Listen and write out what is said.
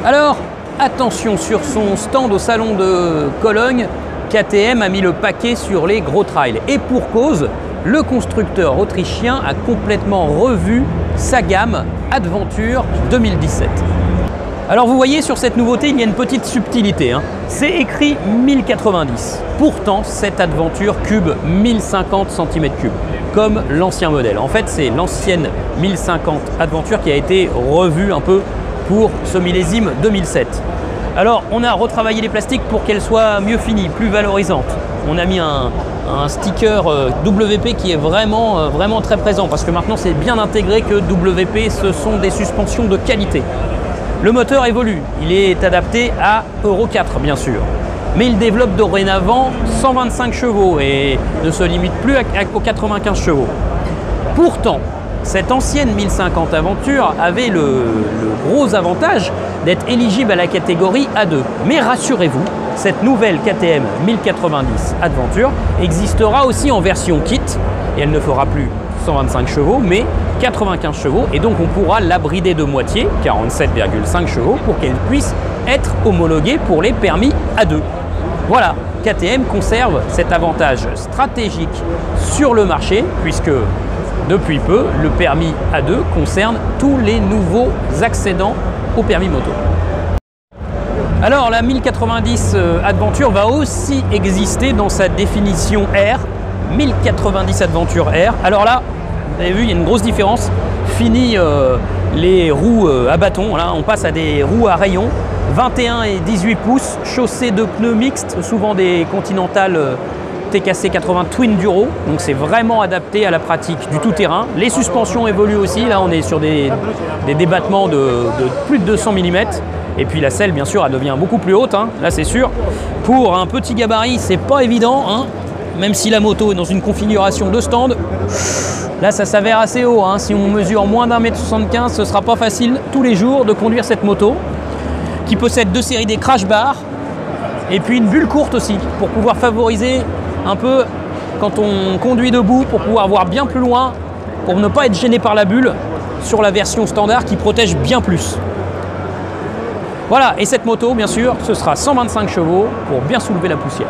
Alors, attention, sur son stand au salon de Cologne, KTM a mis le paquet sur les gros trails. Et pour cause, le constructeur autrichien a complètement revu sa gamme Adventure 2017. Alors vous voyez, sur cette nouveauté, il y a une petite subtilité. C'est écrit 1090. Pourtant, cette Adventure cube 1050 cm3, comme l'ancien modèle. En fait, c'est l'ancienne 1050 Adventure qui a été revue un peu pour ce millésime 2007. Alors, on a retravaillé les plastiques pour qu'elle soit mieux finie, plus valorisante. On a mis un sticker WP qui est vraiment très présent, parce que maintenant, c'est bien intégré que WP, ce sont des suspensions de qualité. Le moteur évolue, il est adapté à Euro 4 bien sûr, mais il développe dorénavant 125 chevaux et ne se limite plus aux 95 chevaux. Pourtant, cette ancienne 1050 Aventure avait le gros avantage d'être éligible à la catégorie A2. Mais rassurez-vous, cette nouvelle KTM 1090 Adventure existera aussi en version kit et elle ne fera plus 125 chevaux mais 95 chevaux, et donc on pourra la brider de moitié, 47,5 chevaux, pour qu'elle puisse être homologuée pour les permis A2. Voilà, KTM conserve cet avantage stratégique sur le marché, puisque depuis peu, le permis A2 concerne tous les nouveaux accédants au permis moto. Alors la 1090 Adventure va aussi exister dans sa définition R, 1090 Adventure R. Alors là, vous avez vu, il y a une grosse différence. Fini les roues à bâton, là, on passe à des roues à rayons, 21 et 18 pouces, chaussées de pneus mixtes, souvent des Continental TKC 80 Twin Duro, donc c'est vraiment adapté à la pratique du tout-terrain. Les suspensions évoluent aussi, là on est sur des débattements de plus de 200 mm, et puis la selle bien sûr elle devient beaucoup plus haute, là c'est sûr. Pour un petit gabarit c'est pas évident, même si la moto est dans une configuration de stand. Là, ça s'avère assez haut. Si on mesure moins d'1,75 m, ce ne sera pas facile tous les jours de conduire cette moto, qui possède deux séries des crash bars et puis une bulle courte aussi, pour pouvoir favoriser un peu quand on conduit debout, pour pouvoir voir bien plus loin, pour ne pas être gêné par la bulle sur la version standard qui protège bien plus. Voilà, et cette moto, bien sûr, ce sera 125 chevaux pour bien soulever la poussière.